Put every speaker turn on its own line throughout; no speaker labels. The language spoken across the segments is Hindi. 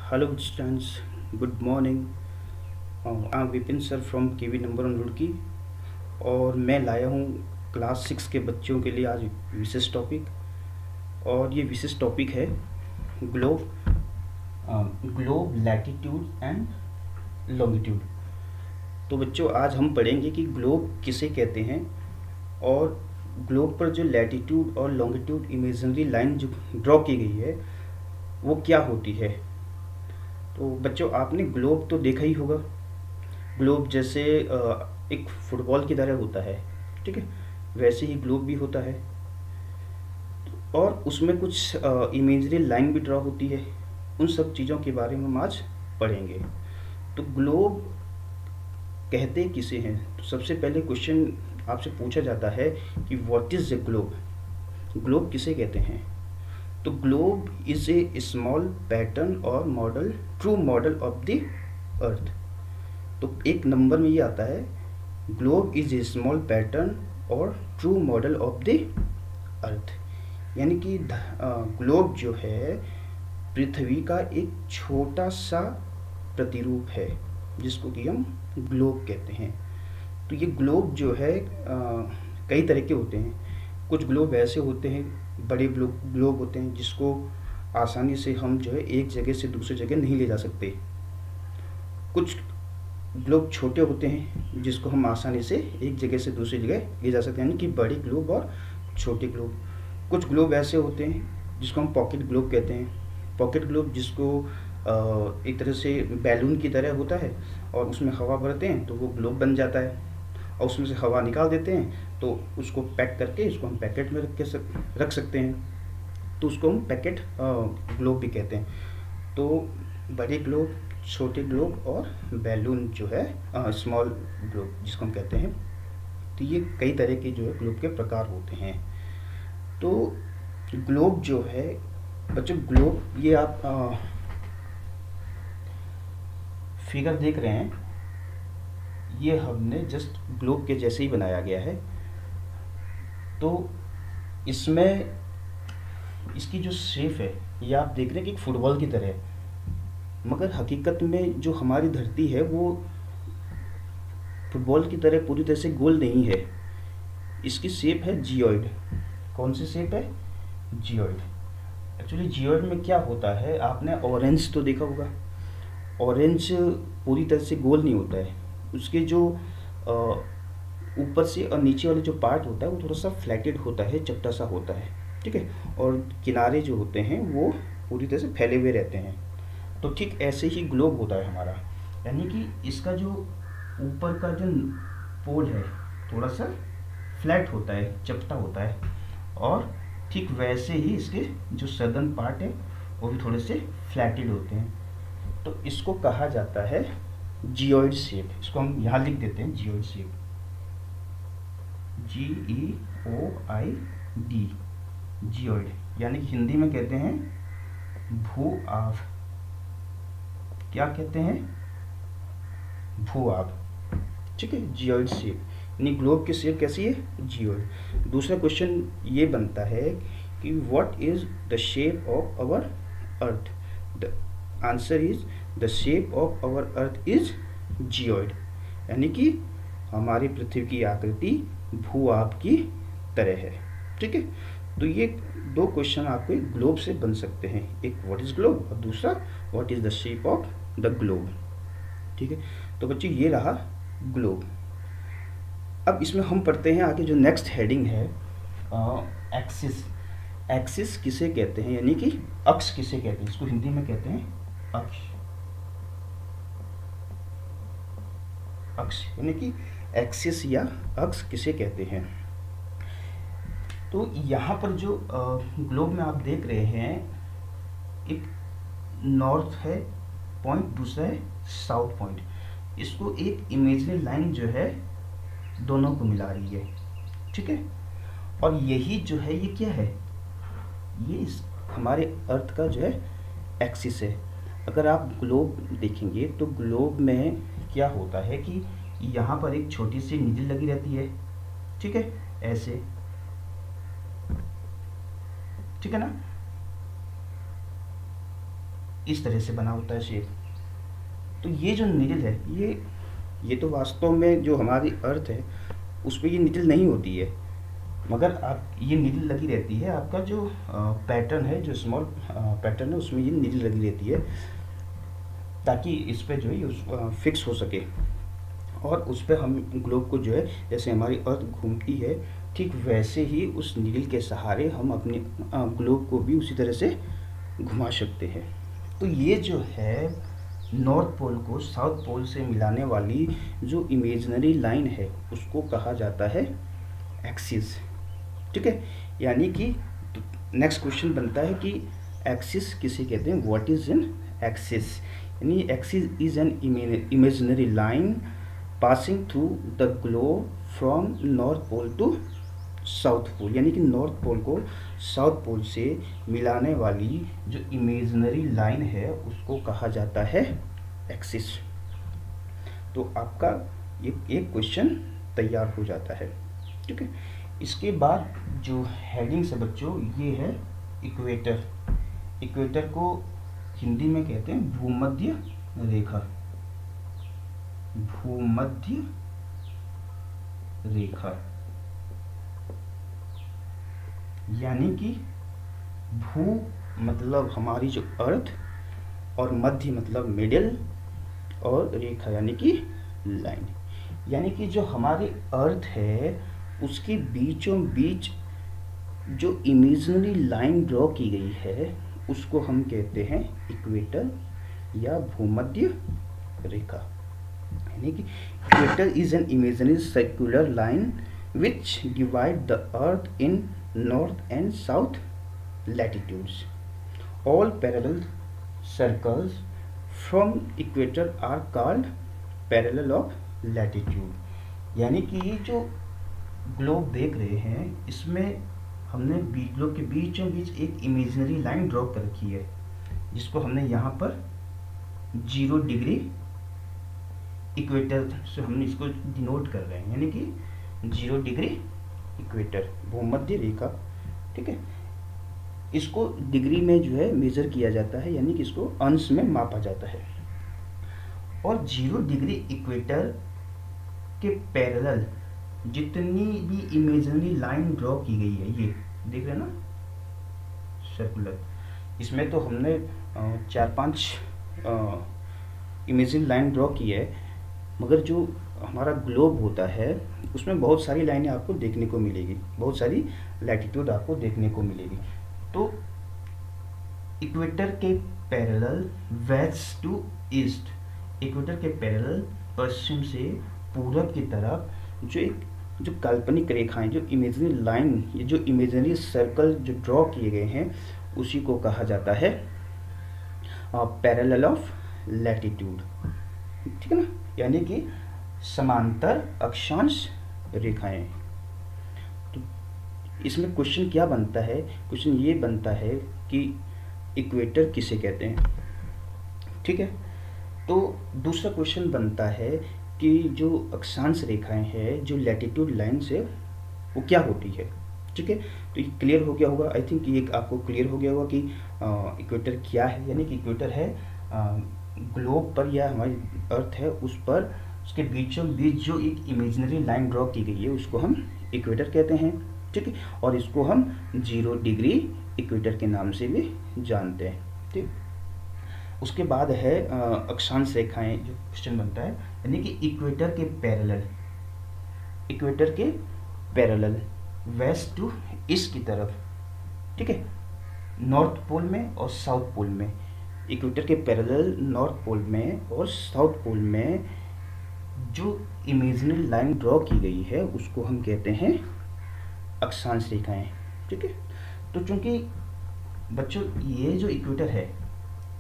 Hello students, good morning. I am Vipin sir from KV number one Roorkee और मैं लाया हूँ क्लास 6 के बच्चों के लिए आज विशेष टॉपिक। और ये विशेष टॉपिक है globe globe latitude and longitude. तो बच्चों आज हम पढ़ेंगे कि ग्लोब किसे कहते हैं और ग्लोब पर जो लैटिट्यूड और लॉन्गिट्यूड इमेजिनरी लाइन जो ड्रॉ की गई है वो क्या होती है। तो बच्चों आपने ग्लोब तो देखा ही होगा। ग्लोब जैसे एक फुटबॉल की तरह होता है, ठीक है, वैसे ही ग्लोब भी होता है और उसमें कुछ इमेजरी लाइन भी ड्रॉ होती है। उन सब चीज़ों के बारे में हम आज पढ़ेंगे। तो ग्लोब कहते किसे हैं, तो सबसे पहले क्वेश्चन आपसे पूछा जाता है कि what is a globe. Globe किसे कहते हैं। तो globe is a small pattern और model, true model of the earth. तो एक नंबर में ये आता है globe is a small pattern और true model of the earth. यानी कि ग्लोब जो है पृथ्वी का एक छोटा सा प्रतिरूप है जिसको कि हम ग्लोब कहते हैं। तो ये ग्लोब जो है कई तरह के होते हैं। कुछ ग्लोब ऐसे होते हैं, बड़े ग्लोब होते हैं जिसको आसानी से हम जो है एक जगह से दूसरी जगह नहीं ले जा सकते। कुछ ग्लोब छोटे होते हैं जिसको हम आसानी से एक जगह से दूसरी जगह ले जा सकते हैं, यानी कि बड़े ग्लोब और छोटे ग्लोब। कुछ ग्लोब ऐसे होते हैं जिसको हम पॉकेट ग्लोब कहते हैं। पॉकेट ग्लोब जिसको एक तरह से बैलून की तरह होता है और उसमें हवा भरते हैं तो वो ग्लोब बन जाता है, और उसमें से हवा निकाल देते हैं तो उसको पैक करके उसको हम पैकेट में रख सकते हैं, तो उसको हम पैकेट ग्लोब भी कहते हैं। तो बड़े ग्लोब, छोटे ग्लोब और बैलून जो है स्मॉल ग्लोब जिसको हम कहते हैं। तो ये कई तरह के जो है ग्लोब के प्रकार होते हैं। तो ग्लोब जो है बच्चों, ग्लोब ये आप फिगर देख रहे हैं, ये हमने जस्ट ग्लोब के जैसे ही बनाया गया है। तो इसमें इसकी जो शेप है ये आप देख रहे हैं कि एक फुटबॉल की तरह है, मगर हकीकत में जो हमारी धरती है वो फुटबॉल की तरह पूरी तरह से गोल नहीं है। इसकी शेप है जियोइड। कौन सी शेप है? जियोइड। एक्चुअली जियोइड में क्या होता है, आपने ऑरेंज तो देखा होगा। ऑरेंज पूरी तरह से गोल नहीं होता है, उसके जो ऊपर से और नीचे वाले जो पार्ट होता है वो थोड़ा सा फ्लैटेड होता है, चपटा सा होता है, ठीक है, और किनारे जो होते हैं वो पूरी तरह से फैले हुए रहते हैं। तो ठीक ऐसे ही ग्लोब होता है हमारा, यानी कि इसका जो ऊपर का जो पोल है थोड़ा सा फ्लैट होता है, चपटा होता है, और ठीक वैसे ही इसके जो सदर्न पार्ट है वो भी थोड़े से फ्लैटेड होते हैं। तो इसको कहा जाता है जियोइड शेप। इसको हम यहाँ लिख देते हैं जियोइड शेप, GEOID, जियोइड, यानी कि हिंदी में कहते हैं भू आभ। क्या कहते हैं? भू आभ, ठीक है, जियोइड शेप। यानी ग्लोब की शेप कैसी है? जियोइड। दूसरा क्वेश्चन ये बनता है कि what is the shape of our earth. The answer is the shape of our earth is geoid, यानी कि हमारी पृथ्वी की आकृति भू आभ की तरह है, ठीक है। तो ये दो क्वेश्चन आपको एक ग्लोब से बन सकते हैं, एक व्हाट इज ग्लोब और दूसरा what is the shape of the globe, ठीक है। तो बच्चों ये रहा ग्लोब। अब इसमें हम पढ़ते हैं आगे जो नेक्स्ट हेडिंग है एक्सिस। एक्सिस किसे कहते हैं, यानी कि अक्ष किसे कहते हैं। इसको हिंदी में कहते हैं अक्ष। अक्ष यानी कि एक्सिस या अक्ष किसे कहते हैं। तो यहाँ पर जो ग्लोब में आप देख रहे हैं, एक नॉर्थ है पॉइंट, दूसरा है साउथ पॉइंट। इसको एक इमेजिनरी लाइन जो है दोनों को मिला रही है, ठीक है। और यही जो है ये क्या है, ये इस हमारे अर्थ का जो है एक्सिस है। अगर आप ग्लोब देखेंगे तो ग्लोब में क्या होता है कि यहाँ पर एक छोटी सी नीडल लगी रहती है, ठीक है, ऐसे, ठीक है ना। इस तरह से बना होता है शेप। तो ये जो निडल है ये तो वास्तव में जो हमारी अर्थ है उस पर ये निडल नहीं होती है, मगर आप ये निडल लगी रहती है, आपका जो पैटर्न है, जो स्मॉल पैटर्न है उसमें ये निडल लगी रहती है, ताकि इस पे जो है ये फिक्स हो सके। और उस पर हम ग्लोब को जो है, जैसे हमारी अर्थ घूमती है ठीक वैसे ही उस निडल के सहारे हम अपने ग्लोब को भी उसी तरह से घुमा सकते हैं। तो ये जो है नॉर्थ पोल को साउथ पोल से मिलाने वाली जो इमेजिनरी लाइन है उसको कहा जाता है एक्सिस। ठीक है, यानी कि नेक्स्ट क्वेश्चन बनता है कि एक्सिस किसे कहते हैं, व्हाट इज एन एक्सिस। यानी axis is an imaginary line passing through the globe from north pole to south pole, यानी कि नॉर्थ पोल को साउथ पोल से मिलाने वाली जो इमेजिनरी लाइन है उसको कहा जाता है एक्सिस। तो आपका ये एक क्वेश्चन तैयार हो जाता है। ठीक है, इसके बाद जो हेडिंग से बच्चों ये है इक्वेटर। इक्वेटर को हिंदी में कहते हैं भूमध्य रेखा। भूमध्य रेखा यानी कि भू मतलब हमारी जो अर्थ, और मध्य मतलब मिडिल, और रेखा यानी कि लाइन। यानी कि जो हमारी अर्थ है उसके बीचों बीच जो इमेजिनरी लाइन ड्रॉ की गई है उसको हम कहते हैं इक्वेटर या भूमध्य रेखा। यानी कि equator is an imaginary circular line which divide the earth in north and south latitudes. All parallel circles from equator are called parallel of latitude. यानी कि ये जो ग्लोब देख रहे हैं इसमें हमने ग्लोब के बीचों बीच एक इमेजिनरी लाइन ड्रॉ कर रखी है, जिसको हमने यहाँ पर 0 डिग्री इक्वेटर से हमने इसको डिनोट कर रहे हैं, यानी कि 0 डिग्री इक्वेटर भूमध्य रेखा। ठीक है, इसको डिग्री में जो है मेजर किया जाता है, यानी कि इसको अंश में मापा जाता है। और 0 डिग्री इक्वेटर के पैरेलल जितनी भी इमेजिनरी लाइन ड्रॉ की गई है, ये देख रहे हैं ना सर्कुलर, इसमें तो हमने 4-5 इमेजिनरी लाइन ड्रॉ की है, मगर जो हमारा ग्लोब होता है उसमें बहुत सारी लाइनें आपको देखने को मिलेगी, बहुत सारी लैटिट्यूड आपको देखने को मिलेगी। तो इक्वेटर के parallel west to east, equator के पैरेलल पश्चिम से पूरब की तरफ जो काल्पनिक रेखाएं, जो इमेजिनरी लाइन, ये जो इमेजिनरी सर्कल जो ड्रॉ किए गए हैं उसी को कहा जाता है पैरेलल ऑफ लैटिट्यूड। ठीक है ना, यानी कि समांतर अक्षांश रेखाएं। तो इसमें क्वेश्चन क्या बनता है, क्वेश्चन ये बनता है कि इक्वेटर किसे कहते हैं। ठीक है, तो दूसरा क्वेश्चन बनता है कि जो अक्षांश रेखाएं हैं, जो लैटिट्यूड लाइन से, वो क्या होती है। ठीक है, तो ये क्लियर हो गया होगा, आई थिंक ये आपको क्लियर हो गया होगा कि इक्वेटर क्या है। यानी कि इक्वेटर है ग्लोब पर या हमारी अर्थ है उस पर, उसके बीचों बीच जो एक इमेजिनरी लाइन ड्रॉ की गई है उसको हम इक्वेटर कहते हैं। ठीक है, और इसको हम 0 डिग्री इक्वेटर के नाम से भी जानते हैं। ठीक, उसके बाद है अक्षांश रेखाएं, जो क्वेश्चन बनता है, यानी कि इक्वेटर के पैरेलल, इक्वेटर के पैरेलल वेस्ट टू ईस्ट की तरफ। ठीक है, नॉर्थ पोल में और साउथ पोल में, इक्वेटर के पैरेलल नॉर्थ पोल में और साउथ पोल में जो इमेजिनरी लाइन ड्रॉ की गई है उसको हम कहते हैं अक्षांश रेखाएं। ठीक है, तो चूंकि बच्चों ये जो इक्वेटर है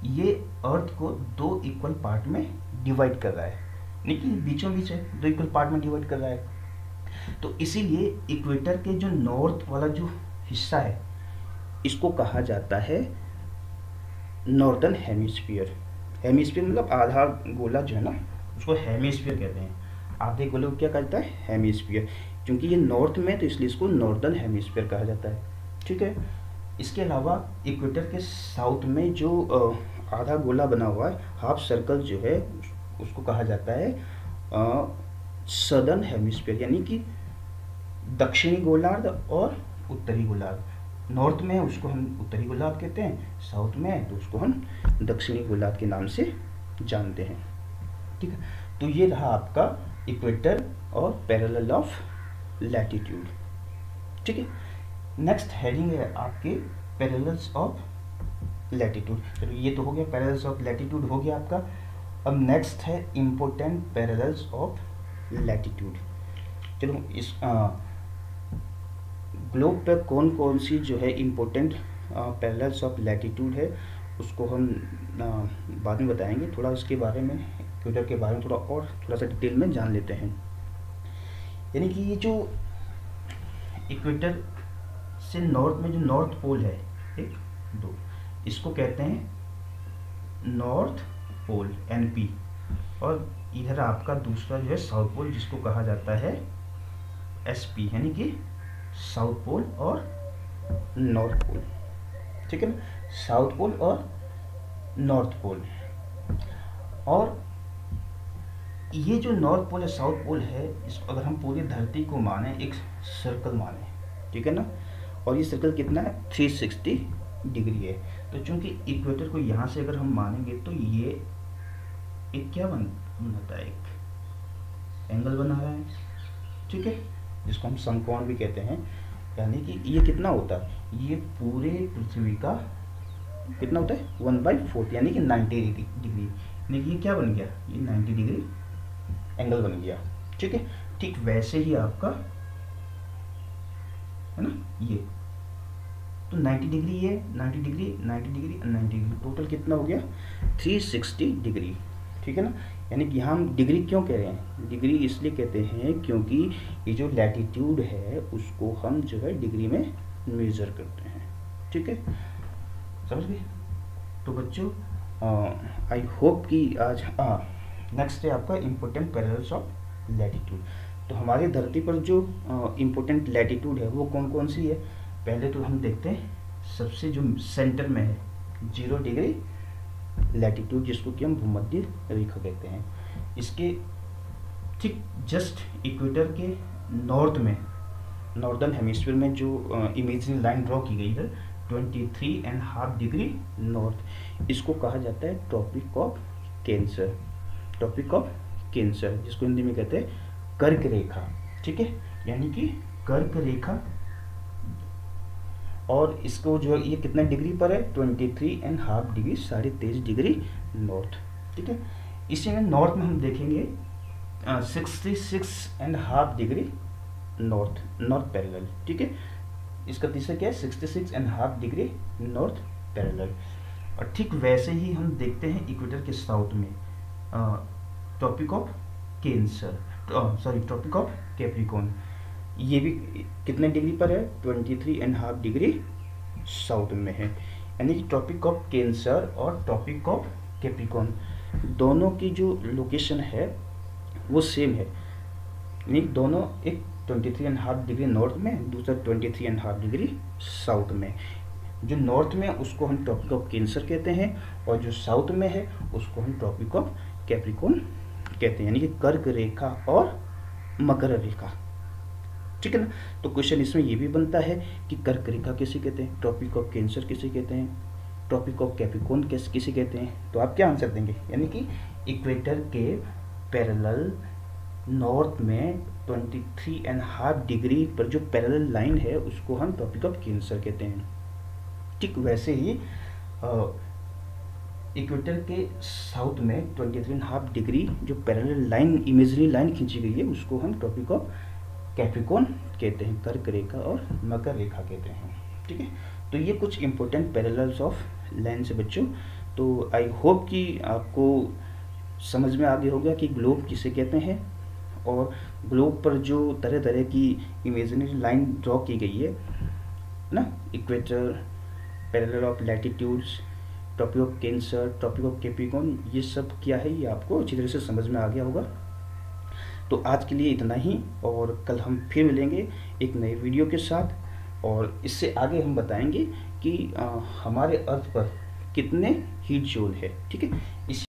ये अर्थ को 2 इक्वल पार्ट में डिवाइड कर रहा है, लेकिन बीचों बीच है, 2 इक्वल पार्ट में डिवाइड कर रहा है। तो इसीलिए इक्वेटर के जो नॉर्थ वाला जो हिस्सा है इसको कहा जाता है नॉर्दर्न हेमिस्फीयर। हेमिस्फीयर मतलब आधा गोला जो है ना उसको हेमिस्फीयर कहते हैं। आधे गोले को क्या कहता है, हेमिस्फीयर। क्योंकि ये नॉर्थ में तो इसलिए इसको नॉर्दर्न हेमिस्फीयर कहा जाता है। ठीक है, इसके अलावा इक्वेटर के साउथ में जो आधा गोला बना हुआ है, हाफ सर्कल जो है उसको कहा जाता है सदर्न हेमिस्फीयर, यानी कि दक्षिणी गोलार्ध और उत्तरी गोलार्ध। नॉर्थ में है उसको हम उत्तरी गोलार्ध कहते हैं, साउथ में है तो उसको हम दक्षिणी गोलार्ध के नाम से जानते हैं। ठीक है, तो ये रहा आपका इक्वेटर और पैरेलल ऑफ लैटिट्यूड। ठीक है, नेक्स्ट हेडिंग है आपके पैरेलल्स ऑफ लैटिट्यूड। चलो ये तो हो गया, पैरेलल्स ऑफ लैटिट्यूड हो गया आपका। अब नेक्स्ट है इम्पोर्टेंट पैरेलल्स ऑफ लैटिट्यूड। चलो इस ग्लोब पे कौन कौन सी जो है इम्पोर्टेंट पैरेलल्स ऑफ लैटिट्यूड है उसको हम बाद में बताएंगे। थोड़ा इसके बारे में, इक्वेटर के बारे में थोड़ा सा डिटेल में जान लेते हैं। यानी कि ये जो इक्वेटर से नॉर्थ में जो नॉर्थ पोल है, 1 2, इसको कहते हैं नॉर्थ पोल NP, और इधर आपका दूसरा जो है साउथ पोल जिसको कहा जाता है SP, यानी कि साउथ पोल और नॉर्थ पोल। ठीक है ना, साउथ पोल और नॉर्थ पोल। और ये जो नॉर्थ पोल या साउथ पोल है, इसको अगर हम पूरी धरती को माने, एक सर्कल माने, ठीक है ना, और ये सर्कल कितना है 360 डिग्री है। तो चूंकि इक्वेटर को यहाँ से अगर हम मानेंगे तो ये एक क्या बनाता है, एक एंगल बना रहा है। ठीक है, जिसको हम समकोण भी कहते हैं। यानी कि ये कितना होता है, ये पूरे पृथ्वी का कितना होता है 1/4, यानी कि 90 डिग्री। यानी कि ये क्या बन गया, ये 90 डिग्री एंगल बन गया। ठीक है, ठीक वैसे ही आपका है ना, ये तो 90 डिग्री, ये 90 डिग्री 90 डिग्री 90 डिग्री, टोटल कितना हो गया 360 डिग्री। ठीक है ना, यानी कि हम डिग्री क्यों कह रहे हैं, डिग्री इसलिए कहते हैं क्योंकि ये जो लैटिट्यूड है उसको हम जो है डिग्री में मेजर करते हैं। ठीक है, समझ गए। तो बच्चों आई होप कि आज नेक्स्ट है आपका इम्पोर्टेंट पैरेलल्स ऑफ लैटिट्यूड। तो हमारी धरती पर जो इम्पोर्टेंट लैटिट्यूड है वो कौन कौन सी है। पहले तो हम देखते हैं सबसे जो सेंटर में है 0 डिग्री लैटिट्यूड, जिसको कि हम भूमध्य रेखा कहते हैं। इसके ठीक जस्ट इक्वेटर के नॉर्थ में, नॉर्दर्न हेमिस्फीयर में जो इमेजिनरी लाइन ड्रॉ की गई है 23.5 डिग्री नॉर्थ, इसको कहा जाता है tropic of cancer. Tropic of cancer जिसको हिंदी में कहते हैं कर्क रेखा। ठीक है, यानी कि कर्क रेखा, और इसको जो ये कितना डिग्री पर है 23.5 डिग्री, 23.5 डिग्री नॉर्थ। ठीक है, इसी में नॉर्थ में हम देखेंगे 66.5 डिग्री नॉर्थ पैरेलल। ठीक है, इसका तीसरा क्या है 66.5 डिग्री नॉर्थ पैरेलल। और ठीक वैसे ही हम देखते हैं इक्वेटर के साउथ में tropic of cancer, tropic of capricorn, ये भी कितने डिग्री पर है 23.5 डिग्री साउथ में है। यानी कि ट्रॉपिक ऑफ कैंसर और ट्रॉपिक ऑफ कैप्रिकॉर्न दोनों की जो लोकेशन है वो सेम है, यानी दोनों एक 23.5 डिग्री नॉर्थ में, दूसरा 23.5 डिग्री साउथ में। जो नॉर्थ में उसको हम ट्रॉपिक ऑफ कैंसर कहते हैं, और जो साउथ में है उसको हम ट्रॉपिक ऑफ कैप्रिकॉर्न कहते हैं, यानी कि कर्क रेखा और मकर रेखा। ठीक है ना, तो क्वेश्चन इसमें ये भी बनता है कि कर्क रेखा किसे कहते हैं, ट्रॉपिक ऑफ कैंसर किसे कहते हैं, ट्रॉपिक ऑफ कैप्रिकॉर्न किसे कहते हैं। तो आप क्या आंसर देंगे, यानी कि इक्वेटर के पैरेलल नॉर्थ में 23.5 डिग्री पर जो पैरेलल लाइन है उसको हम ट्रॉपिक ऑफ कैंसर कहते हैं। ठीक वैसे ही इक्वेटर के साउथ में 23.5 डिग्री जो पैरेलल लाइन, इमेजिनरी लाइन खींची गई है उसको हम ट्रॉपिक ऑफ कैप्रिकॉर्न कहते हैं, कर्क रेखा और मकर रेखा कहते हैं। ठीक है, तो ये कुछ इंपॉर्टेंट पैरेलल्स ऑफ लाइन से बच्चों। तो आई होप कि आपको समझ में आ गया होगा कि ग्लोब किसे कहते हैं, और ग्लोब पर जो तरह तरह की इमेजिनरी लाइन ड्रॉ की गई है ना, equator, parallel of latitudes, tropic of cancer, tropic of capricorn, ये सब क्या है ये आपको अच्छी तरह से समझ में आ गया होगा। तो आज के लिए इतना ही, और कल हम फिर मिलेंगे एक नए वीडियो के साथ, और इससे आगे हम बताएंगे कि हमारे अर्थ पर कितने हीट जूल है। ठीक है, इस